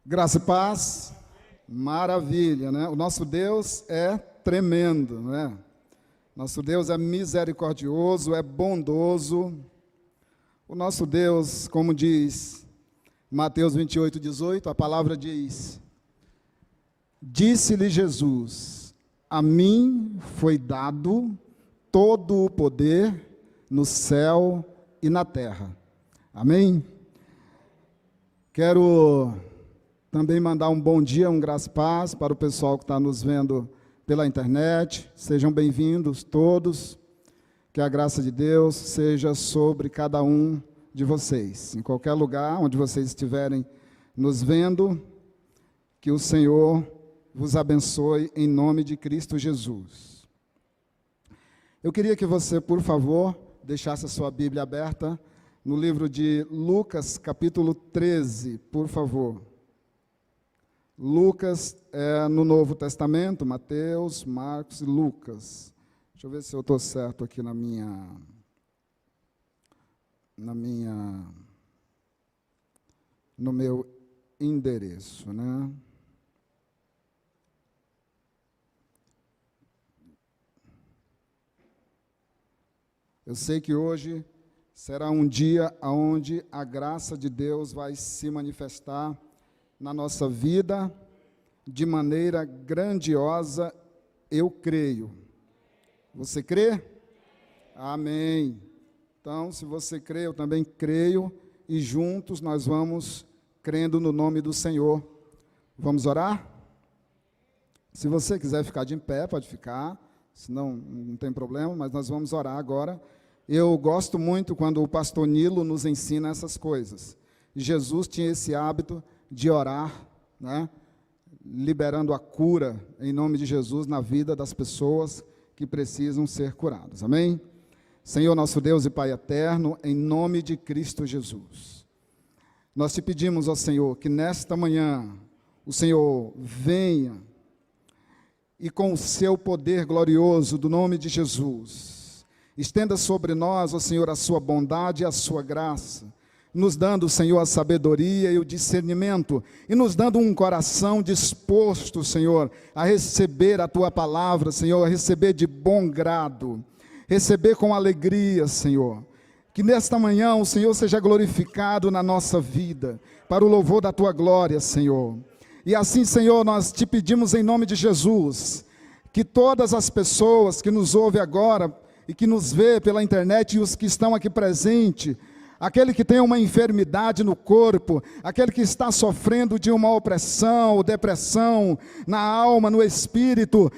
Graça e paz, maravilha, né? O nosso Deus é tremendo, né? Nosso Deus é misericordioso, é bondoso. O nosso Deus, como diz Mateus 28:18, a palavra diz: disse-lhe Jesus, a mim foi dado todo o poder no céu e na terra. Amém? Quero também mandar um bom dia, um graça e paz para o pessoal que está nos vendo pela internet. Sejam bem-vindos todos. Que a graça de Deus seja sobre cada um de vocês. Em qualquer lugar onde vocês estiverem nos vendo, que o Senhor vos abençoe em nome de Cristo Jesus. Eu queria que você, por favor, deixasse a sua Bíblia aberta no livro de Lucas, capítulo 13, por favor. Lucas é no Novo Testamento, Mateus, Marcos e Lucas. Deixa eu ver se eu estou certo aqui no meu endereço, né? Eu sei que hoje será um dia onde a graça de Deus vai se manifestar na nossa vida de maneira grandiosa, eu creio. Você crê? Amém. Então, se você crê, eu também creio, e juntos nós vamos crendo no nome do Senhor. Vamos orar? Se você quiser ficar de pé, pode ficar, senão não tem problema, mas nós vamos orar agora. Eu gosto muito quando o pastor Nilo nos ensina essas coisas. Jesus tinha esse hábito de orar, né, liberando a cura em nome de Jesus na vida das pessoas que precisam ser curadas. Amém? Senhor nosso Deus e Pai eterno, em nome de Cristo Jesus, nós te pedimos, ó Senhor, que nesta manhã o Senhor venha e com o seu poder glorioso do nome de Jesus, estenda sobre nós, ó Senhor, a sua bondade e a sua graça, nos dando, Senhor, a sabedoria e o discernimento, e nos dando um coração disposto, Senhor, a receber a Tua palavra, Senhor, a receber de bom grado, receber com alegria, Senhor. Que nesta manhã o Senhor seja glorificado na nossa vida, para o louvor da Tua glória, Senhor. E assim, Senhor, nós te pedimos em nome de Jesus, que todas as pessoas que nos ouvem agora, e que nos vê pela internet, e os que estão aqui presentes, aquele que tem uma enfermidade no corpo, aquele que está sofrendo de uma opressão ou depressão na alma, no espírito,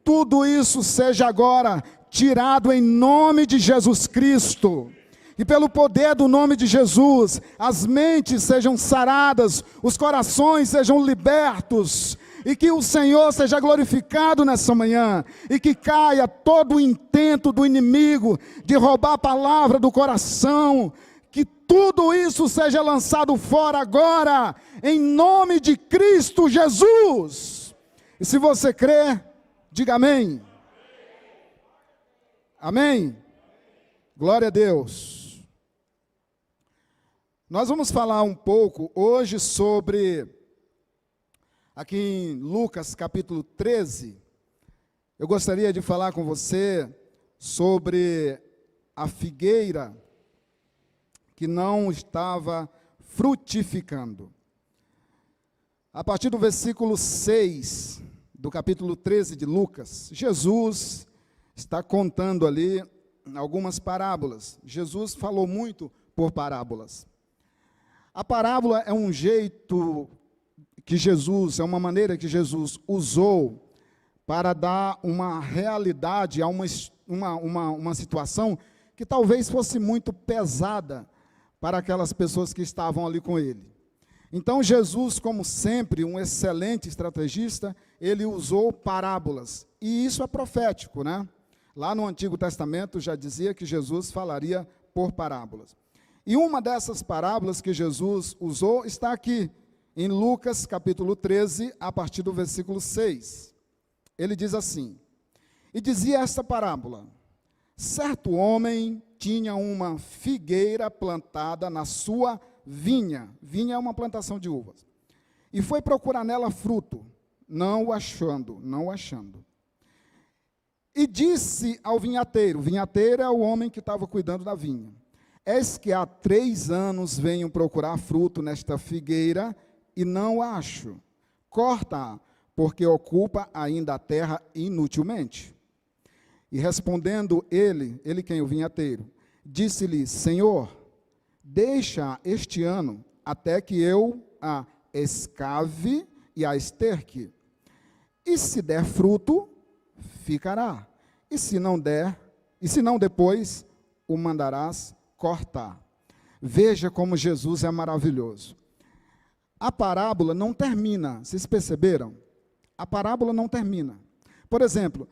tudo isso seja agora tirado em nome de Jesus Cristo. E pelo poder do nome de Jesus, as mentes sejam saradas, os corações sejam libertos, e que o Senhor seja glorificado nessa manhã, e que caia todo o intento do inimigo de roubar a palavra do coração, que tudo isso seja lançado fora agora, em nome de Cristo Jesus. E se você crê, diga amém. Amém? Glória a Deus. Nós vamos falar um pouco hoje sobre, aqui em Lucas capítulo 13, eu gostaria de falar com você sobre a figueira que não estava frutificando. A partir do versículo 6, do capítulo 13 de Lucas, Jesus está contando ali algumas parábolas. Jesus falou muito por parábolas. A parábola é um jeito que Jesus, é uma maneira que Jesus usou para dar uma realidade a uma situação que talvez fosse muito pesada para aquelas pessoas que estavam ali com ele. Então Jesus, como sempre, um excelente estrategista, ele usou parábolas, e isso é profético, né? Lá no Antigo Testamento já dizia que Jesus falaria por parábolas. E uma dessas parábolas que Jesus usou está aqui, em Lucas capítulo 13, a partir do versículo 6. Ele diz assim: e dizia esta parábola: certo homem tinha uma figueira plantada na sua vinha. Vinha é uma plantação de uvas. e foi procurar nela fruto, não o achando. E disse ao vinhateiro, o vinhateiro é o homem que estava cuidando da vinha, eis que há 3 anos venho procurar fruto nesta figueira, e não a acho. Corta-a, porque ocupa ainda a terra inutilmente. E respondendo ele quem? O vinhateiro, disse-lhe, Senhor, deixa este ano, até que eu a escave e a esterque. E se der fruto, ficará. E se não depois, o mandarás cortar. Veja como Jesus é maravilhoso. A parábola não termina, vocês perceberam? A parábola não termina. Por exemplo,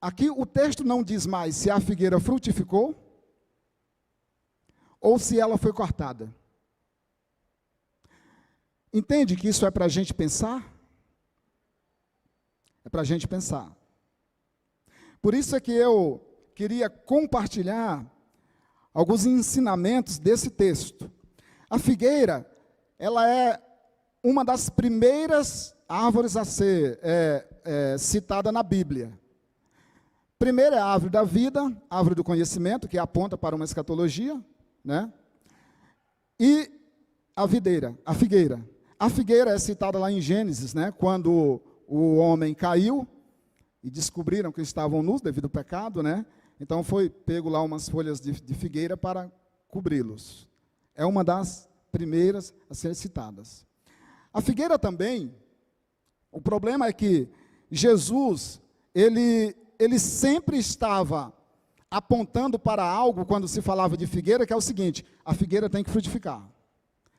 aqui o texto não diz mais se a figueira frutificou ou se ela foi cortada. Entende que isso é para a gente pensar? É para a gente pensar. Por isso é que eu queria compartilhar alguns ensinamentos desse texto. A figueira, ela é uma das primeiras árvores a ser citada na Bíblia. Primeiro é a árvore da vida, a árvore do conhecimento, que aponta para uma escatologia, né? E a figueira. A figueira é citada lá em Gênesis, né? Quando o homem caiu e descobriram que estavam nus devido ao pecado, né? Então foi pego lá umas folhas de figueira para cobri-los. É uma das primeiras a ser citadas. A figueira também, o problema é que Jesus, ele sempre estava apontando para algo quando se falava de figueira, que é o seguinte, a figueira tem que frutificar,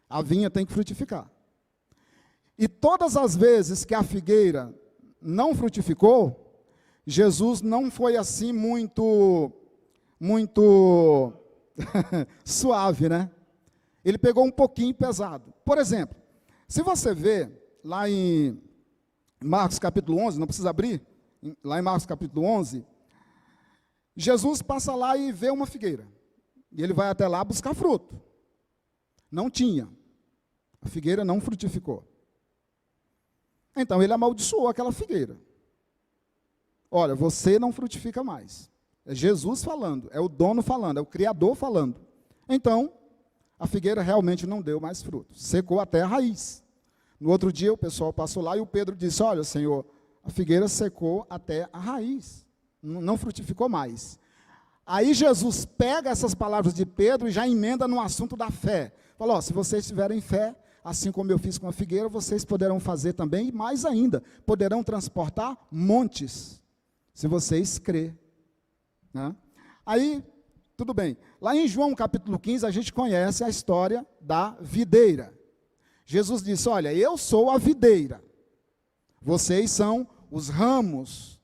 a vinha tem que frutificar. E todas as vezes que a figueira não frutificou, Jesus não foi assim muito suave, né? Ele pegou um pouquinho pesado. Por exemplo, se você vê lá em Marcos capítulo 11, não precisa abrir, lá em Marcos capítulo 11, Jesus passa lá e vê uma figueira. E ele vai até lá buscar fruto. Não tinha. A figueira não frutificou. Então ele amaldiçoou aquela figueira. Olha, você não frutifica mais. É Jesus falando, é o dono falando, é o Criador falando. Então, a figueira realmente não deu mais fruto. Secou até a raiz. No outro dia o pessoal passou lá e o Pedro disse, olha, Senhor, a figueira secou até a raiz. Não frutificou mais. Aí Jesus pega essas palavras de Pedro e já emenda no assunto da fé. Fala, se vocês tiverem fé, assim como eu fiz com a figueira, vocês poderão fazer também, e mais ainda, poderão transportar montes, se vocês crê. Né? Aí, tudo bem. Lá em João capítulo 15, a gente conhece a história da videira. Jesus disse, olha, eu sou a videira, vocês são os ramos.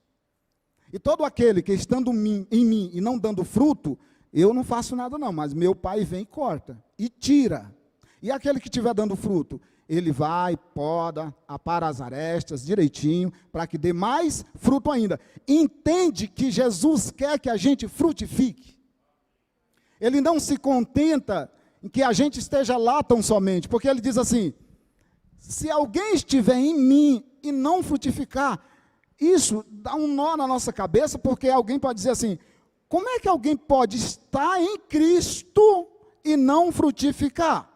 E todo aquele que estando em mim e não dando fruto, eu não faço nada não, mas meu Pai vem e corta, e tira. E aquele que estiver dando fruto, ele vai, poda, apara as arestas direitinho, para que dê mais fruto ainda. Entende que Jesus quer que a gente frutifique. Ele não se contenta em que a gente esteja lá tão somente, porque ele diz assim, se alguém estiver em mim e não frutificar, isso dá um nó na nossa cabeça, porque alguém pode dizer assim, como é que alguém pode estar em Cristo e não frutificar?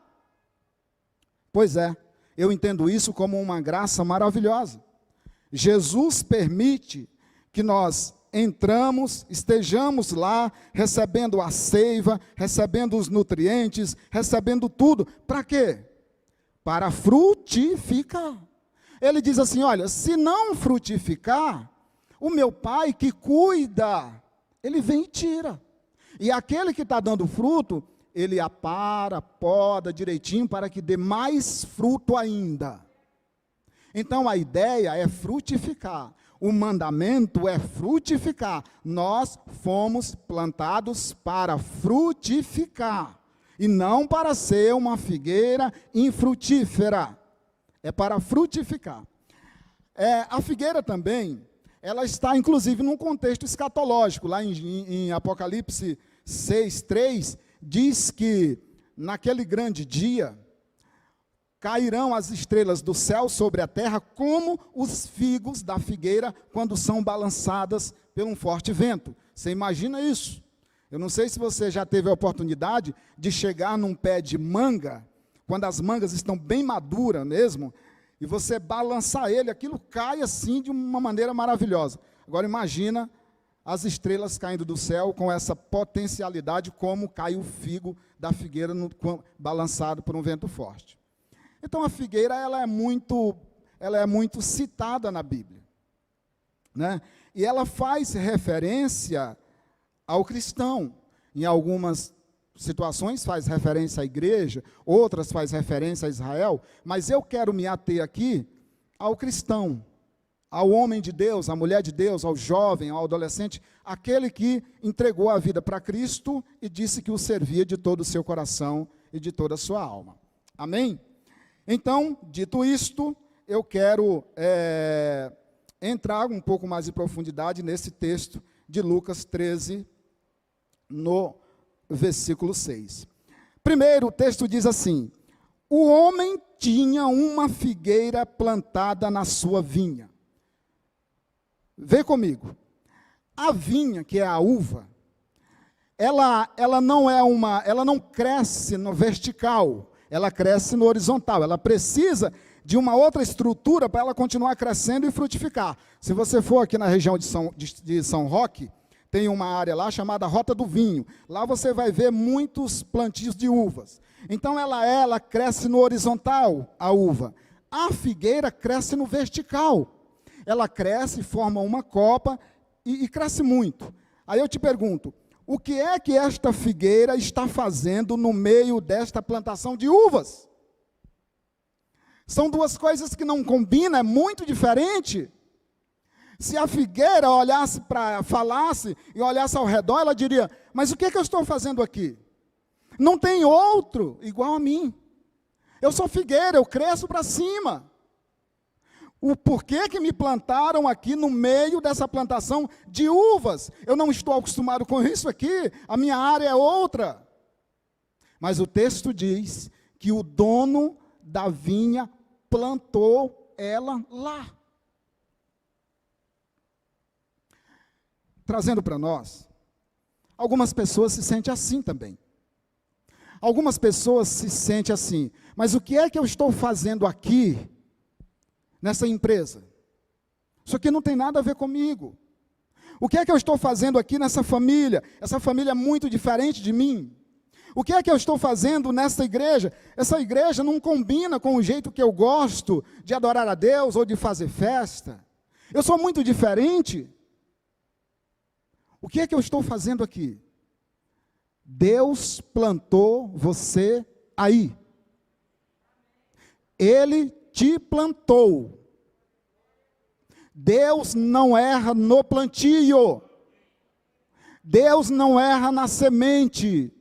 Pois é, eu entendo isso como uma graça maravilhosa. Jesus permite que nós estejamos lá, recebendo a seiva, recebendo os nutrientes, recebendo tudo. Para quê? Para frutificar. Ele diz assim, olha, se não frutificar, o meu Pai que cuida, ele vem e tira. E aquele que está dando fruto, ele apara, poda direitinho para que dê mais fruto ainda. Então a ideia é frutificar. O mandamento é frutificar. Nós fomos plantados para frutificar. E não para ser uma figueira infrutífera. É para frutificar. A figueira também, ela está inclusive num contexto escatológico. Lá em Apocalipse 6:3, diz que naquele grande dia, cairão as estrelas do céu sobre a terra, como os figos da figueira, quando são balançadas por um forte vento. Você imagina isso? Eu não sei se você já teve a oportunidade de chegar num pé de manga, quando as mangas estão bem maduras mesmo, e você balançar ele, aquilo cai assim de uma maneira maravilhosa. Agora imagina as estrelas caindo do céu com essa potencialidade, como cai o figo da figueira balançado por um vento forte. Então a figueira ela é muito citada na Bíblia, né? E ela faz referência ao cristão. Em algumas situações faz referência à igreja, outras faz referência a Israel, mas eu quero me ater aqui ao cristão, ao homem de Deus, à mulher de Deus, ao jovem, ao adolescente, aquele que entregou a vida para Cristo e disse que o servia de todo o seu coração e de toda a sua alma. Amém? Então, dito isto, eu quero entrar um pouco mais em profundidade nesse texto de Lucas 13, no versículo 6. Primeiro, o texto diz assim: o homem tinha uma figueira plantada na sua vinha. Vê comigo. A vinha, que é a uva, ela não cresce no vertical, ela cresce no horizontal. Ela precisa de uma outra estrutura para ela continuar crescendo e frutificar. Se você for aqui na região de São Roque, tem uma área lá chamada Rota do Vinho. Lá você vai ver muitos plantios de uvas. Então ela cresce no horizontal, a uva. A figueira cresce no vertical. Ela cresce, forma uma copa e cresce muito. Aí eu te pergunto, o que é que esta figueira está fazendo no meio desta plantação de uvas? São duas coisas que não combinam, é muito diferente. Se a figueira falasse e olhasse ao redor, ela diria: mas o que é que eu estou fazendo aqui? Não tem outro igual a mim. Eu sou figueira, eu cresço para cima. O porquê que me plantaram aqui no meio dessa plantação de uvas? Eu não estou acostumado com isso aqui, a minha área é outra. Mas o texto diz que o dono da vinha plantou ela lá. Trazendo para nós, algumas pessoas se sentem assim também. Algumas pessoas se sentem assim: mas o que é que eu estou fazendo aqui, nessa empresa? Isso aqui não tem nada a ver comigo. O que é que eu estou fazendo aqui nessa família? Essa família é muito diferente de mim. O que é que eu estou fazendo nessa igreja? Essa igreja não combina com o jeito que eu gosto de adorar a Deus ou de fazer festa. Eu sou muito diferente. O que é que eu estou fazendo aqui? Deus plantou você aí. Ele te plantou. Deus não erra no plantio. Deus não erra na semente.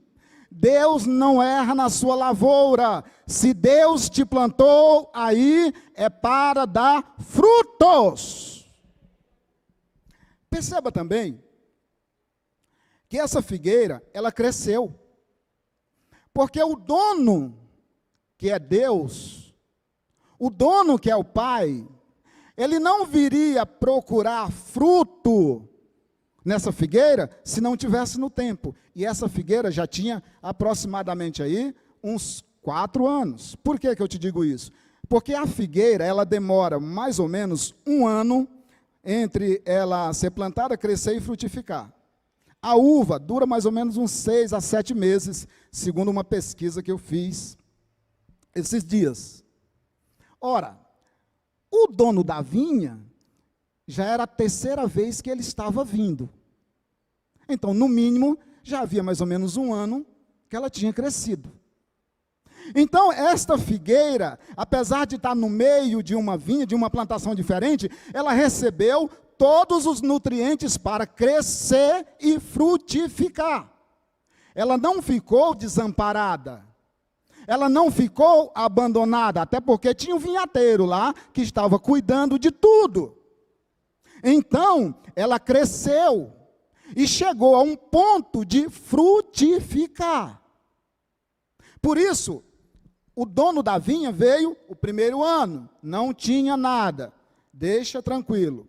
Deus não erra na sua lavoura. Se Deus te plantou aí, é para dar frutos. Perceba também que essa figueira, ela cresceu. Porque o dono, que é Deus, o dono que é o Pai, ele não viria procurar fruto nessa figueira se não tivesse no tempo. E essa figueira já tinha aproximadamente aí uns 4 anos. Por que eu te digo isso? Porque a figueira, ela demora mais ou menos 1 ano entre ela ser plantada, crescer e frutificar. A uva dura mais ou menos uns 6 a 7 meses, segundo uma pesquisa que eu fiz esses dias. Ora, o dono da vinha já era a 3ª vez que ele estava vindo. Então, no mínimo, já havia mais ou menos 1 ano que ela tinha crescido. Então, esta figueira, apesar de estar no meio de uma vinha, de uma plantação diferente, ela recebeu todos os nutrientes para crescer e frutificar. Ela não ficou desamparada. Ela não ficou abandonada, até porque tinha um vinhateiro lá que estava cuidando de tudo. Então, ela cresceu e chegou a um ponto de frutificar. Por isso, O dono da vinha veio o primeiro ano, não tinha nada, deixa tranquilo.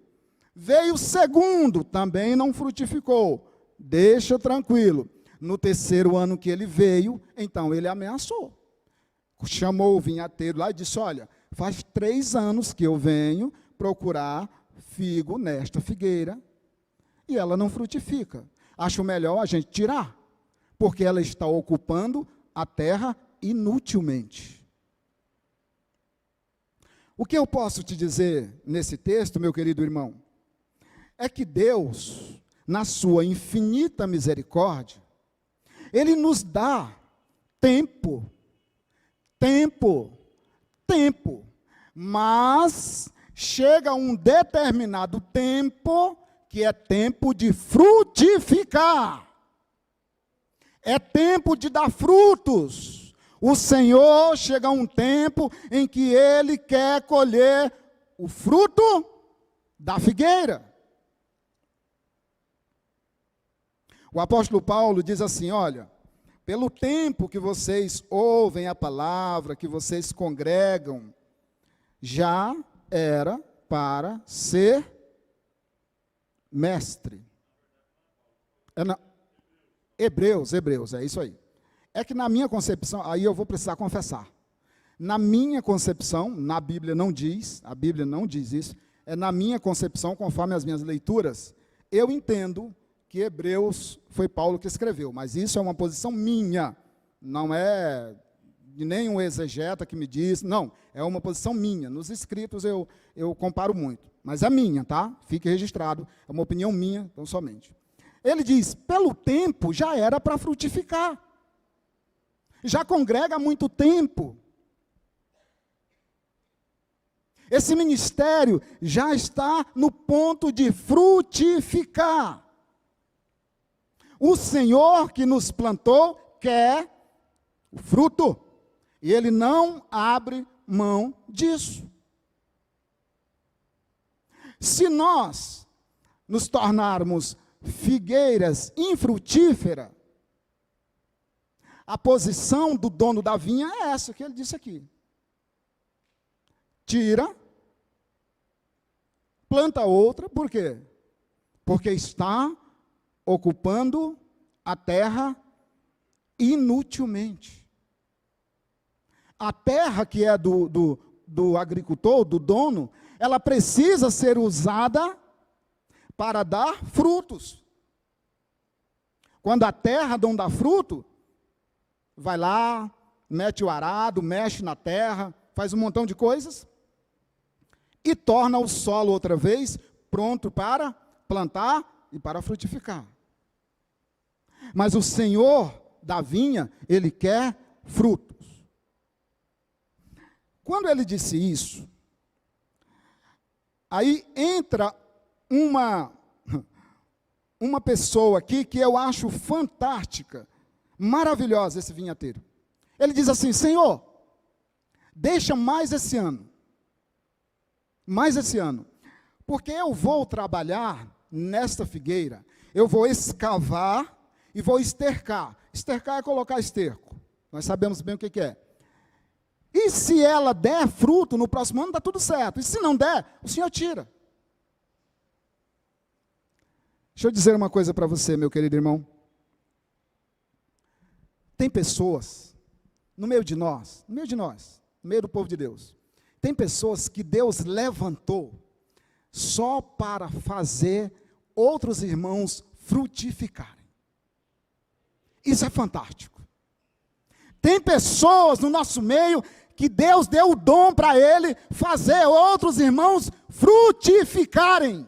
Veio o segundo, também não frutificou, deixa tranquilo. No terceiro ano que ele veio, então ele ameaçou. Chamou o vinhateiro lá e disse, olha, faz 3 anos que eu venho procurar figo nesta figueira e ela não frutifica. Acho melhor a gente tirar, porque ela está ocupando a terra inutilmente. O que eu posso te dizer nesse texto, meu querido irmão, é que Deus, na sua infinita misericórdia, Ele nos dá tempo, mas chega um determinado tempo, que é tempo de frutificar, é tempo de dar frutos. O Senhor chega a um tempo em que Ele quer colher o fruto da figueira. O apóstolo Paulo diz assim, olha, pelo tempo que vocês ouvem a palavra, que vocês congregam, já era para ser mestre. Hebreus, é isso aí. É que na minha concepção, aí eu vou precisar confessar, na minha concepção, na Bíblia não diz, a Bíblia não diz isso, é na minha concepção, conforme as minhas leituras, eu entendo que Hebreus foi Paulo que escreveu, mas isso é uma posição minha, não é de nenhum exegeta que me diz, não, é uma posição minha, nos escritos eu comparo muito, mas é minha, tá? Fique registrado, é uma opinião minha, então somente. Ele diz, pelo tempo já era para frutificar, já congrega há muito tempo, esse ministério já está no ponto de frutificar. O Senhor que nos plantou quer o fruto, e Ele não abre mão disso. Se nós nos tornarmos figueiras infrutíferas, a posição do dono da vinha é essa que ele disse aqui. Tira, planta outra, por quê? Porque está ocupando a terra inutilmente. A terra que é do agricultor, do dono, ela precisa ser usada para dar frutos. Quando a terra não dá fruto, vai lá, mete o arado, mexe na terra, faz um montão de coisas, e torna o solo outra vez pronto para plantar e para frutificar. Mas o Senhor da vinha, Ele quer frutos. Quando ele disse isso, aí entra uma pessoa aqui que eu acho fantástica, maravilhosa, esse vinhateiro. Ele diz assim, Senhor, deixa mais esse ano, porque eu vou trabalhar nesta figueira, eu vou escavar e vou estercar. Estercar é colocar esterco, nós sabemos bem o que é. E se ela der fruto no próximo ano, está tudo certo. E se não der, o Senhor tira. Deixa eu dizer uma coisa para você, meu querido irmão. Tem pessoas, no meio de nós, no meio do povo de Deus, tem pessoas que Deus levantou só para fazer outros irmãos frutificarem. Isso é fantástico. Tem pessoas no nosso meio que Deus deu o dom para ele fazer outros irmãos frutificarem.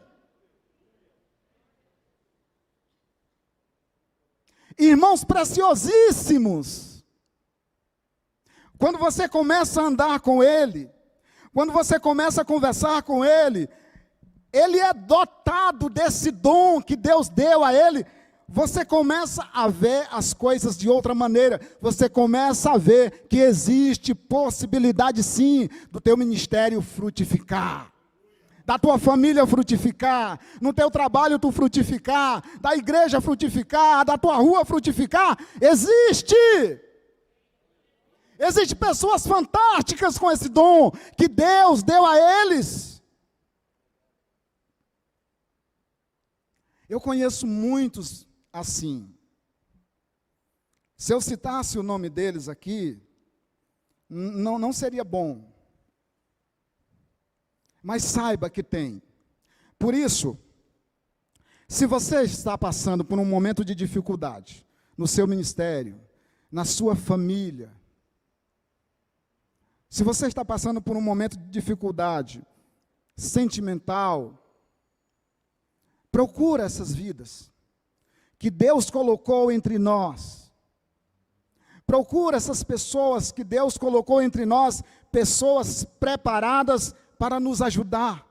Irmãos preciosíssimos. Quando você começa a andar com ele, quando você começa a conversar com ele, ele é dotado desse dom que Deus deu a ele. Você começa a ver as coisas de outra maneira, você começa a ver que existe possibilidade sim, do teu ministério frutificar, da tua família frutificar, no teu trabalho tu frutificar, da igreja frutificar, da tua rua frutificar, existe! Existem pessoas fantásticas com esse dom que Deus deu a eles. Eu conheço muitos assim. Se eu citasse o nome deles aqui, não seria bom. Mas saiba que tem. Por isso, se você está passando por um momento de dificuldade no seu ministério, na sua família, se você está passando por um momento de dificuldade sentimental, procura essas vidas que Deus colocou entre nós. Procura essas pessoas que Deus colocou entre nós, pessoas preparadas para nos ajudar,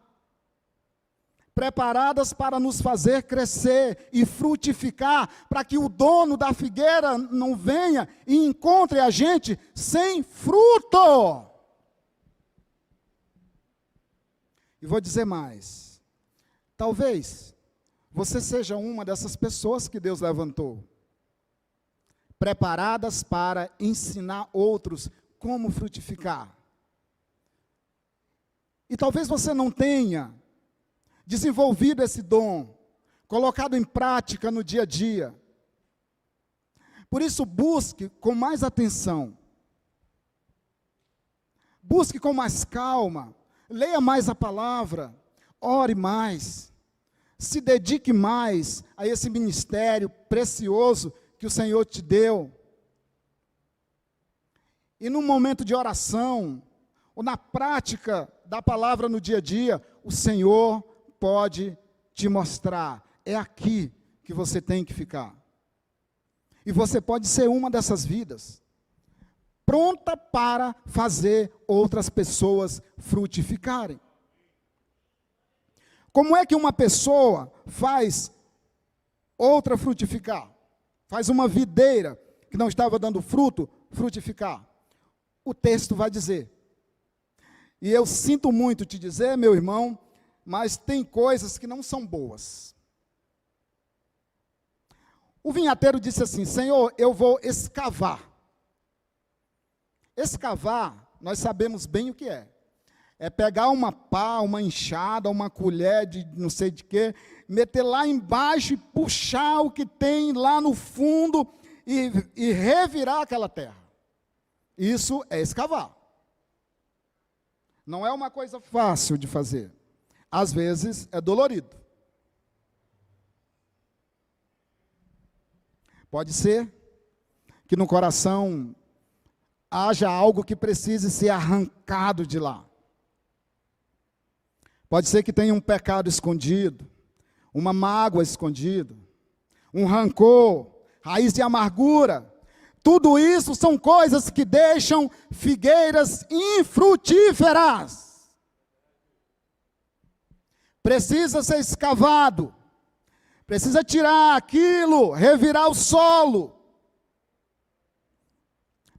preparadas para nos fazer crescer e frutificar, para que o dono da figueira não venha e encontre a gente sem fruto. E vou dizer mais, talvez você seja uma dessas pessoas que Deus levantou, preparadas para ensinar outros como frutificar. E talvez você não tenha desenvolvido esse dom, colocado em prática no dia a dia. Por isso, busque com mais atenção, busque com mais calma, leia mais a palavra, ore mais, se dedique mais a esse ministério precioso que o Senhor te deu. E num momento de oração, ou na prática da palavra no dia a dia, o Senhor pode te mostrar, é aqui que você tem que ficar. E você pode ser uma dessas vidas, pronta para fazer outras pessoas frutificarem. Como é que uma pessoa faz outra frutificar? Faz uma videira que não estava dando fruto, frutificar. O texto vai dizer. E eu sinto muito te dizer, meu irmão, mas tem coisas que não são boas. O vinhateiro disse assim: Senhor, eu vou escavar. Escavar, nós sabemos bem o que é. É pegar uma pá, uma enxada, uma colher de não sei de quê, meter lá embaixo e puxar o que tem lá no fundo e revirar aquela terra. Isso é escavar. Não é uma coisa fácil de fazer. Às vezes é dolorido. Pode ser que no coração haja algo que precise ser arrancado de lá. Pode ser que tenha um pecado escondido, uma mágoa escondida, um rancor, raiz de amargura. Tudo isso são coisas que deixam figueiras infrutíferas. Precisa ser escavado, precisa tirar aquilo, revirar o solo.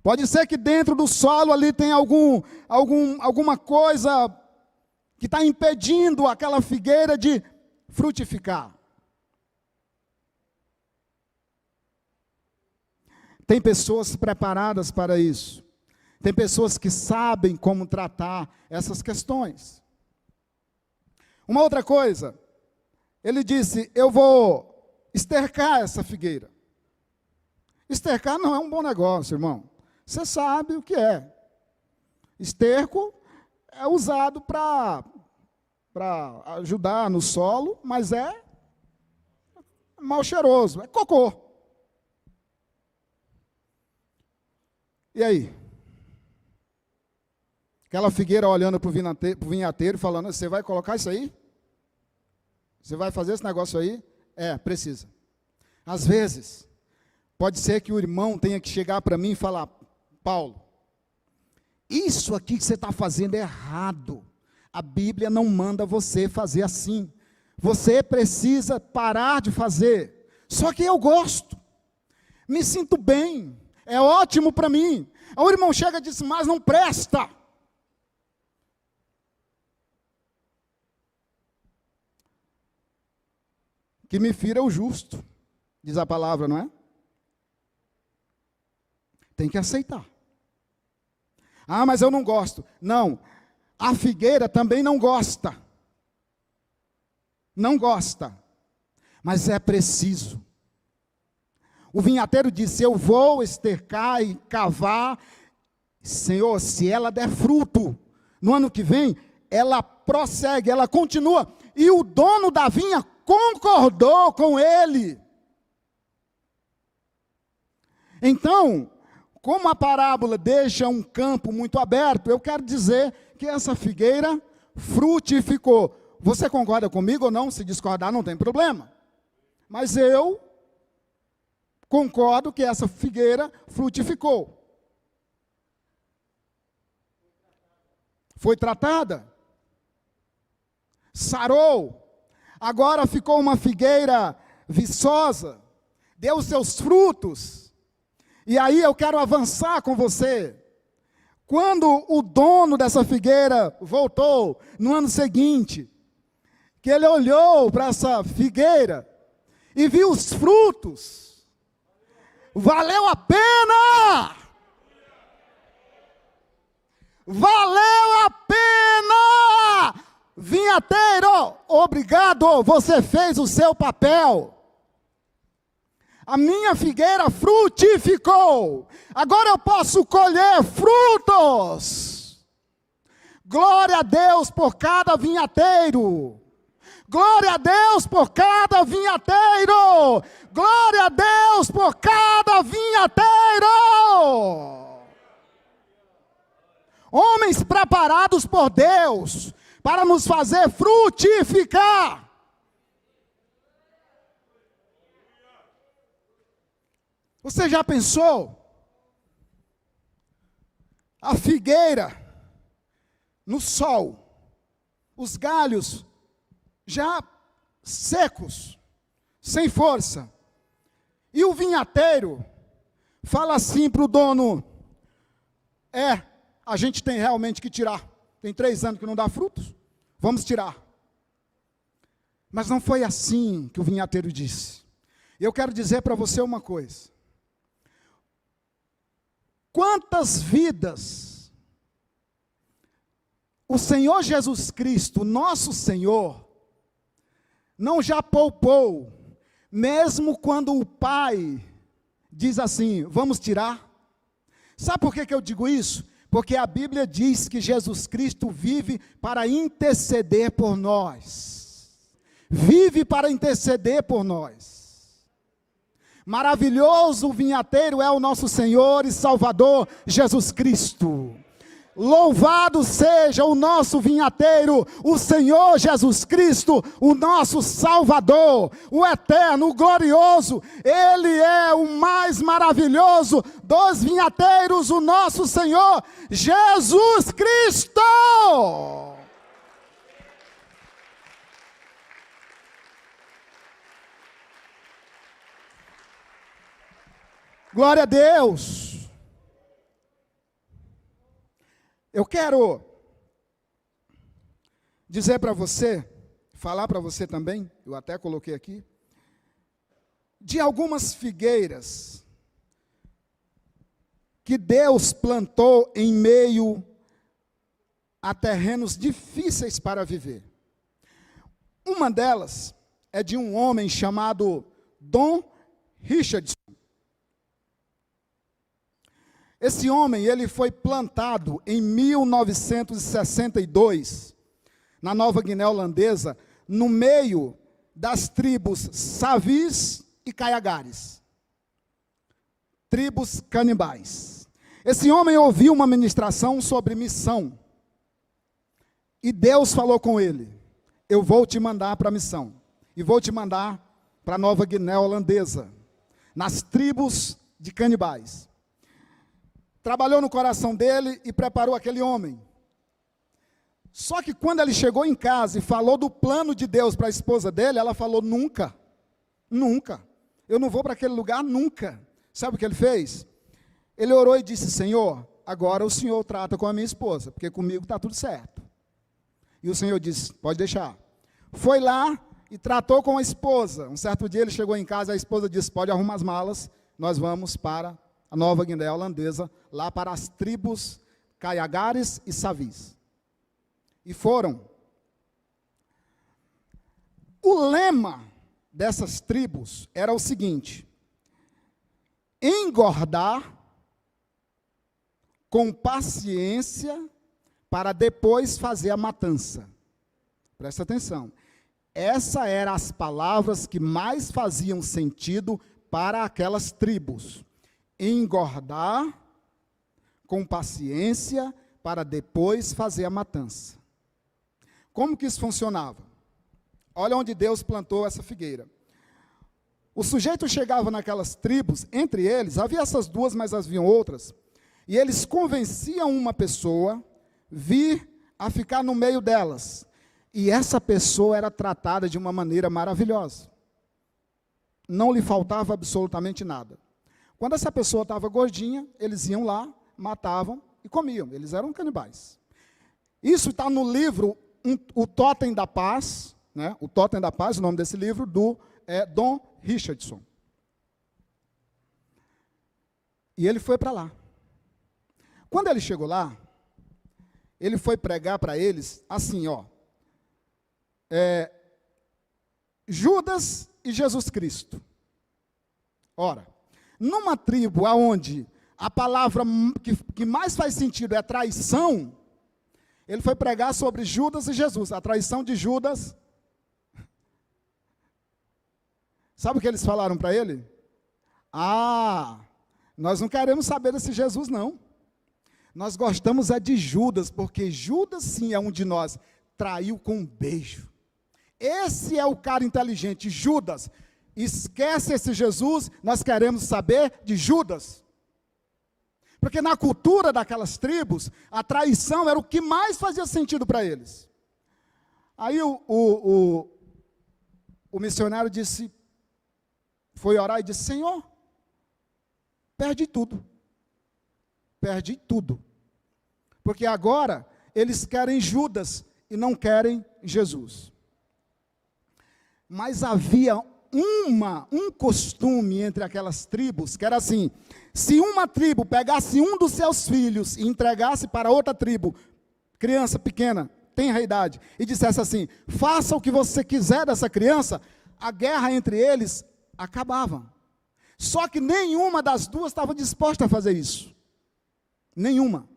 Pode ser que dentro do solo ali tem alguma coisa que está impedindo aquela figueira de frutificar. Tem pessoas preparadas para isso. Tem pessoas que sabem como tratar essas questões. Uma outra coisa, ele disse: eu vou estercar essa figueira. Estercar não é um bom negócio, irmão. Você sabe o que é. Esterco é usado para ajudar no solo, mas é mal cheiroso, é cocô. E aí? Aquela figueira olhando para o vinhateiro e falando: você vai colocar isso aí? Você vai fazer esse negócio aí? É, precisa. Às vezes, pode ser que o irmão tenha que chegar para mim e falar: Paulo, isso aqui que você está fazendo é errado. A Bíblia não manda você fazer assim. Você precisa parar de fazer. Só que eu gosto. Me sinto bem. É ótimo para mim. Aí o irmão chega e diz: mas não presta. Que me fira o justo, diz a palavra, não é? Tem que aceitar. Ah, mas eu não gosto. Não, a figueira também não gosta. Não gosta. Mas é preciso. O vinhateiro disse, eu vou estercar e cavar. Senhor, se ela der fruto, no ano que vem, ela prossegue, ela continua. E o dono da vinha concordou com ele. Então, como a parábola deixa um campo muito aberto, eu quero dizer que essa figueira frutificou. Você concorda comigo ou não? Se discordar, não tem problema. Mas eu concordo que essa figueira frutificou. Foi tratada. Sarou. Agora ficou uma figueira viçosa. Deu os seus frutos. E aí eu quero avançar com você. Quando o dono dessa figueira voltou, no ano seguinte, que ele olhou para essa figueira e viu os frutos, valeu a pena! Valeu a pena! Vinhateiro, obrigado, você fez o seu papel. A minha figueira frutificou. Agora eu posso colher frutos. Glória a Deus por cada vinhateiro. Glória a Deus por cada vinhateiro. Glória a Deus por cada vinhateiro. Homens preparados por Deus para nos fazer frutificar. Você já pensou? A figueira no sol, os galhos já secos, sem força. E o vinhateiro fala assim para o dono, a gente tem realmente que tirar. Tem 3 anos que não dá frutos, vamos tirar. Mas não foi assim que o vinhateiro disse. Eu quero dizer para você uma coisa. Quantas vidas o Senhor Jesus Cristo, nosso Senhor, não já poupou, mesmo quando o Pai diz assim, vamos tirar? Sabe por que eu digo isso? Porque a Bíblia diz que Jesus Cristo vive para interceder por nós. Vive para interceder por nós. Maravilhoso vinhateiro é o nosso Senhor e Salvador Jesus Cristo. Louvado seja o nosso vinhateiro, o Senhor Jesus Cristo, o nosso Salvador, o eterno, o glorioso. Ele é o mais maravilhoso dos vinhateiros, o nosso Senhor Jesus Cristo. Glória a Deus. Eu quero dizer para você, falar para você também, eu até coloquei aqui, de algumas figueiras que Deus plantou em meio a terrenos difíceis para viver. Uma delas é de um homem chamado Don Richardson. Esse homem, ele foi plantado em 1962, na Nova Guiné Holandesa, no meio das tribos Savis e Caiagares. Tribos canibais. Esse homem ouviu uma ministração sobre missão. E Deus falou com ele, eu vou te mandar para a missão. E vou te mandar para a Nova Guiné Holandesa, nas tribos de canibais. Trabalhou no coração dele e preparou aquele homem. Só que quando ele chegou em casa e falou do plano de Deus para a esposa dele, ela falou, nunca, nunca, eu não vou para aquele lugar nunca. Sabe o que ele fez? Ele orou e disse, Senhor, agora o Senhor trata com a minha esposa, porque comigo está tudo certo. E o Senhor disse, pode deixar. Foi lá e tratou com a esposa. Um certo dia ele chegou em casa, a esposa disse, pode arrumar as malas, nós vamos para a Nova Guiné Holandesa, lá para as tribos Caiagares e Savis. E foram. O lema dessas tribos era o seguinte: engordar com paciência para depois fazer a matança. Presta atenção. Essas eram as palavras que mais faziam sentido para aquelas tribos. Engordar com paciência para depois fazer a matança. Como que isso funcionava? Olha onde Deus plantou essa figueira. O sujeito chegava naquelas tribos, entre eles, havia essas duas, mas haviam outras, e eles convenciam uma pessoa vir a ficar no meio delas. E essa pessoa era tratada de uma maneira maravilhosa. Não lhe faltava absolutamente nada. Quando essa pessoa estava gordinha, eles iam lá, matavam e comiam. Eles eram canibais. Isso está no livro O Totem da Paz, né? O Totem da Paz, o nome desse livro, do Don Richardson. E ele foi para lá. Quando ele chegou lá, ele foi pregar para eles assim, ó. Judas e Jesus Cristo. Ora, numa tribo onde a palavra que mais faz sentido é traição, ele foi pregar sobre Judas e Jesus, a traição de Judas. Sabe o que eles falaram para ele? Nós não queremos saber desse Jesus, não. Nós gostamos de Judas, porque Judas, sim, é um de nós. Traiu com um beijo. Esse é o cara inteligente, Judas. Esquece esse Jesus, nós queremos saber de Judas. Porque na cultura daquelas tribos, a traição era o que mais fazia sentido para eles. Aí o missionário foi orar e disse: Senhor, perdi tudo. Perdi tudo. Porque agora eles querem Judas e não querem Jesus. Mas havia um costume entre aquelas tribos, que era assim: se uma tribo pegasse um dos seus filhos e entregasse para outra tribo, criança pequena, tenra idade, e dissesse assim: faça o que você quiser dessa criança, a guerra entre eles acabava. Só que nenhuma das duas estava disposta a fazer isso. Nenhuma.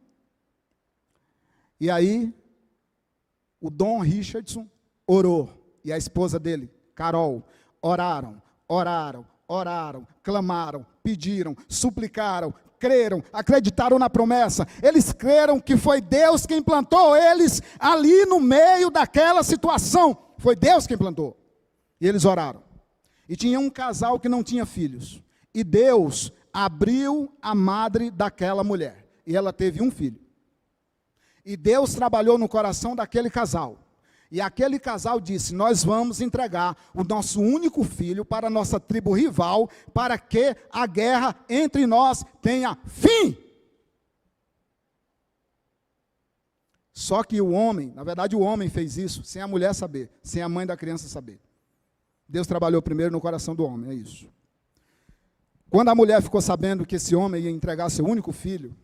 E aí, o Don Richardson orou, e a esposa dele, Carol, oraram, clamaram, pediram, suplicaram, creram, acreditaram na promessa. Eles creram que foi Deus quem plantou eles ali no meio daquela situação. Foi Deus quem plantou. E eles oraram. E tinha um casal que não tinha filhos. E Deus abriu a madre daquela mulher. E ela teve um filho. E Deus trabalhou no coração daquele casal. E aquele casal disse: nós vamos entregar o nosso único filho para a nossa tribo rival, para que a guerra entre nós tenha fim. Só que o homem, na verdade o homem fez isso, sem a mulher saber, sem a mãe da criança saber. Deus trabalhou primeiro no coração do homem, é isso. Quando a mulher ficou sabendo que esse homem ia entregar seu único filho,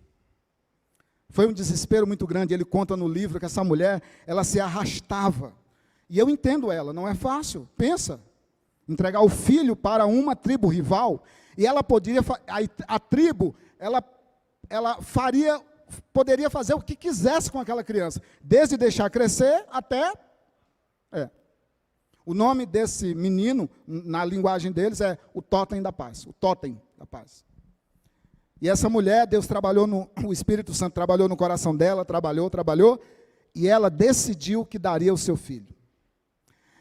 foi um desespero muito grande. Ele conta no livro que essa mulher, ela se arrastava. E eu entendo ela, não é fácil. Pensa, entregar o filho para uma tribo rival, e ela poderia, a tribo, ela poderia fazer o que quisesse com aquela criança, desde deixar crescer até... O nome desse menino, na linguagem deles, é o Totem da Paz. O Totem da Paz. E essa mulher, Deus trabalhou, o Espírito Santo trabalhou no coração dela, trabalhou, e ela decidiu que daria o seu filho.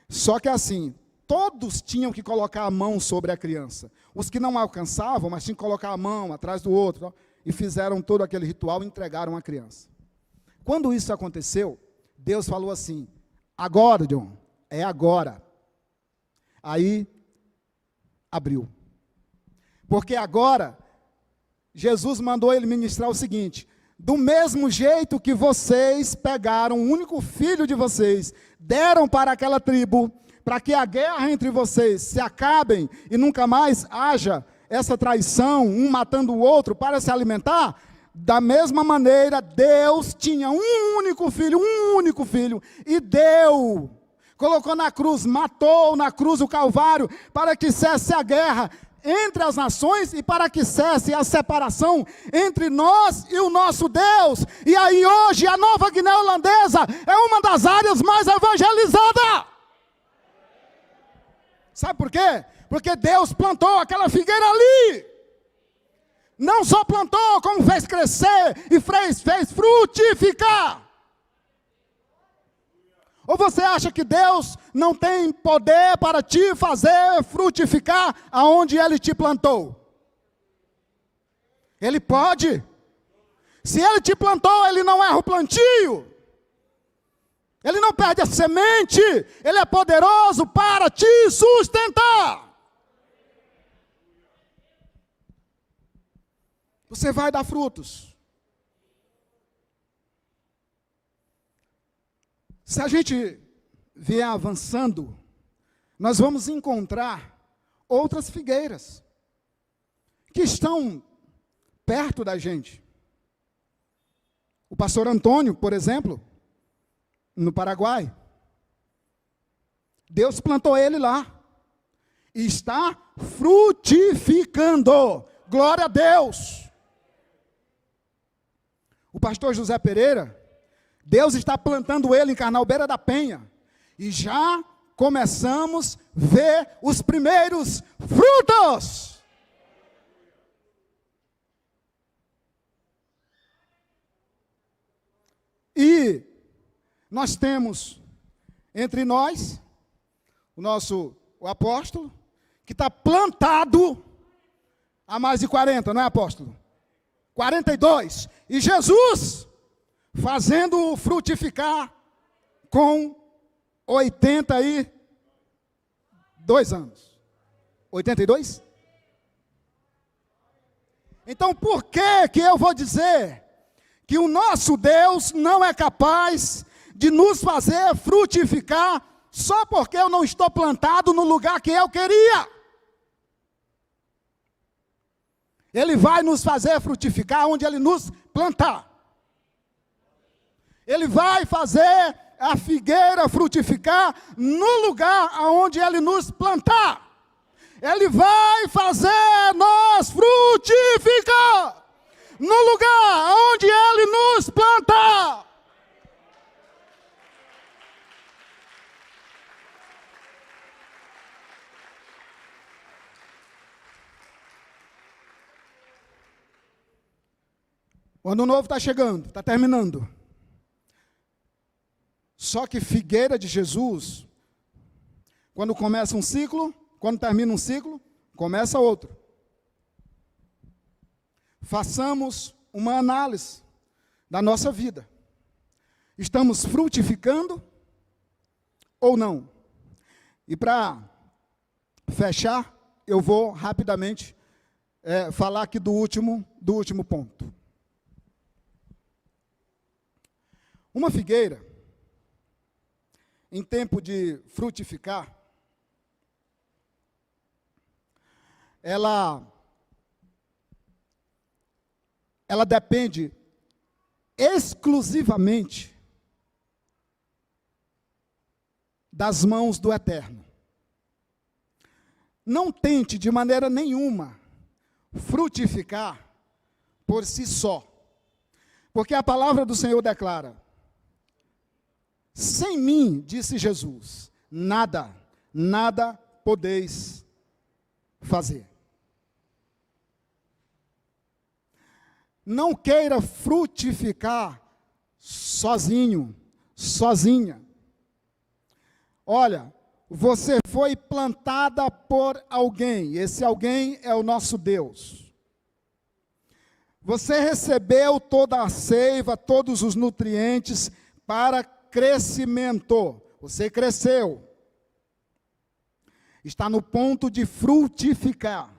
Só que assim, todos tinham que colocar a mão sobre a criança. Os que não alcançavam, mas tinham que colocar a mão atrás do outro, e fizeram todo aquele ritual e entregaram a criança. Quando isso aconteceu, Deus falou assim: agora, John, é agora. Aí, abriu. Porque agora, Jesus mandou ele ministrar o seguinte: do mesmo jeito que vocês pegaram o único filho de vocês, deram para aquela tribo, para que a guerra entre vocês se acabe e nunca mais haja essa traição, um matando o outro para se alimentar, Da mesma maneira, Deus tinha um único filho, e deu, colocou na cruz, matou na cruz o Calvário, para que cesse a guerra entre as nações e para que cesse a separação entre nós e o nosso Deus. E aí hoje a Nova Guiné Holandesa é uma das áreas mais evangelizadas. Sabe por quê? Porque Deus plantou aquela figueira ali. Não só plantou, como fez crescer e fez frutificar. Ou você acha que Deus não tem poder para te fazer frutificar aonde Ele te plantou? Ele pode. Se Ele te plantou, Ele não erra o plantio. Ele não perde a semente. Ele é poderoso para te sustentar. Você vai dar frutos. Se a gente vier avançando, nós vamos encontrar outras figueiras que estão perto da gente. O pastor Antônio, por exemplo, no Paraguai, Deus plantou ele lá e está frutificando. Glória a Deus. O pastor José Pereira, Deus está plantando ele em Carnalbeira da Penha. E já começamos a ver os primeiros frutos. E nós temos entre nós o apóstolo, que está plantado há mais de 40, não é, apóstolo? 42. E Jesus fazendo frutificar com 82 anos. 82? Então, por que eu vou dizer que o nosso Deus não é capaz de nos fazer frutificar só porque eu não estou plantado no lugar que eu queria? Ele vai nos fazer frutificar onde Ele nos plantar. Ele vai fazer a figueira frutificar no lugar onde Ele nos plantar. Ele vai fazer nós frutificar no lugar onde Ele nos plantar. O ano novo está chegando, está terminando. Só que figueira de Jesus, quando começa um ciclo, quando termina um ciclo, começa outro. Façamos uma análise da nossa vida. Estamos frutificando ou não? E para fechar, eu vou rapidamente falar aqui do último ponto. Uma figueira, em tempo de frutificar, ela depende exclusivamente das mãos do Eterno. Não tente de maneira nenhuma frutificar por si só, porque a palavra do Senhor declara: sem mim, disse Jesus, nada podeis fazer. Não queira frutificar sozinho, sozinha. Olha, você foi plantada por alguém, esse alguém é o nosso Deus. Você recebeu toda a seiva, todos os nutrientes para crescimento. Você cresceu. Está no ponto de frutificar.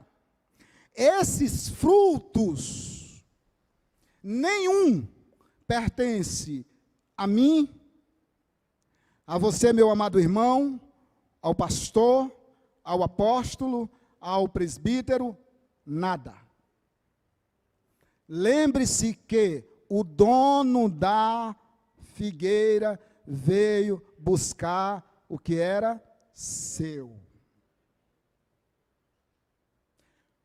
Esses frutos, nenhum pertence a mim, a você, meu amado irmão, ao pastor, ao apóstolo, ao presbítero, nada. lembre-se que o dono da figueira veio buscar o que era seu.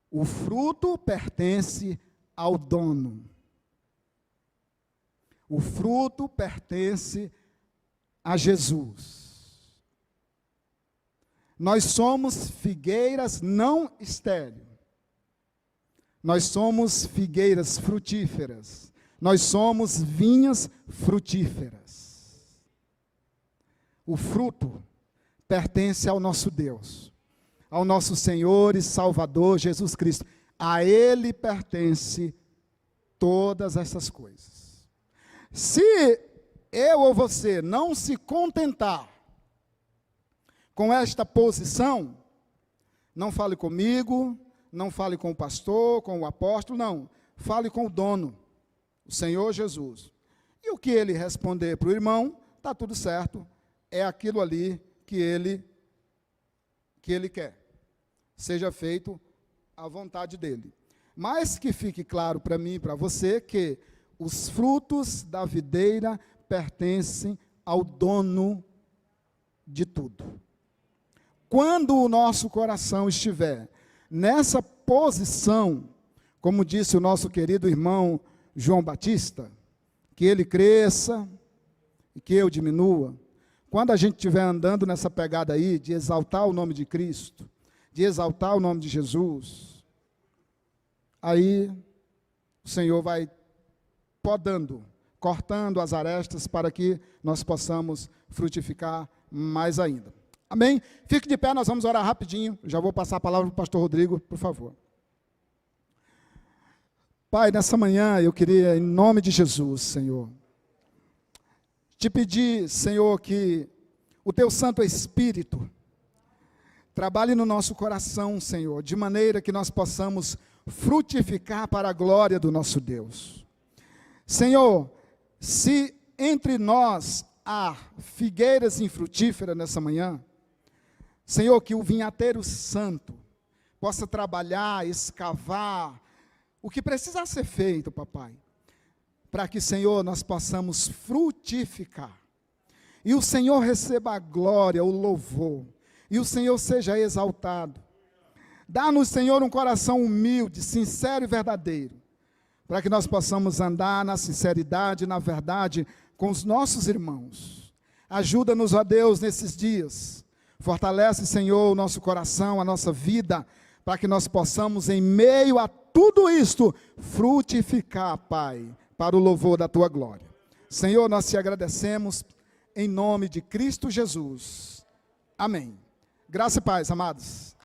O fruto pertence ao dono. O fruto pertence a Jesus. Nós somos figueiras não estéreis. Nós somos figueiras frutíferas. Nós somos vinhas frutíferas. O fruto pertence ao nosso Deus, ao nosso Senhor e Salvador Jesus Cristo. A Ele pertence todas essas coisas. Se eu ou você não se contentar com esta posição, não fale comigo, não fale com o pastor, com o apóstolo, não. Fale com o dono, o Senhor Jesus. E o que ele responder para o irmão, está tudo certo, é aquilo ali que ele quer. Seja feito à vontade dele. Mas que fique claro para mim e para você que os frutos da videira pertencem ao dono de tudo. Quando o nosso coração estiver nessa posição, como disse o nosso querido irmão João Batista, que ele cresça e que eu diminua, quando a gente estiver andando nessa pegada aí de exaltar o nome de Cristo, de exaltar o nome de Jesus, aí o Senhor vai podando, cortando as arestas para que nós possamos frutificar mais ainda. Amém? Fique de pé, nós vamos orar rapidinho. Já vou passar a palavra para o pastor Rodrigo, por favor. Pai, nessa manhã eu queria, em nome de Jesus, Senhor, te pedir, Senhor, que o Teu Santo Espírito trabalhe no nosso coração, Senhor, de maneira que nós possamos frutificar para a glória do nosso Deus. Senhor, se entre nós há figueiras infrutíferas nessa manhã, Senhor, que o vinhateiro santo possa trabalhar, escavar, o que precisa ser feito, papai, para que, Senhor, nós possamos frutificar. E o Senhor receba a glória, o louvor, e o Senhor seja exaltado. Dá-nos, Senhor, um coração humilde, sincero e verdadeiro, para que nós possamos andar na sinceridade, na verdade, com os nossos irmãos. Ajuda-nos, ó Deus, nesses dias. Fortalece, Senhor, o nosso coração, a nossa vida, para que nós possamos, em meio a tudo isto, frutificar, Pai, para o louvor da Tua glória. Senhor, nós te agradecemos, em nome de Cristo Jesus. Amém. Graça e paz, amados.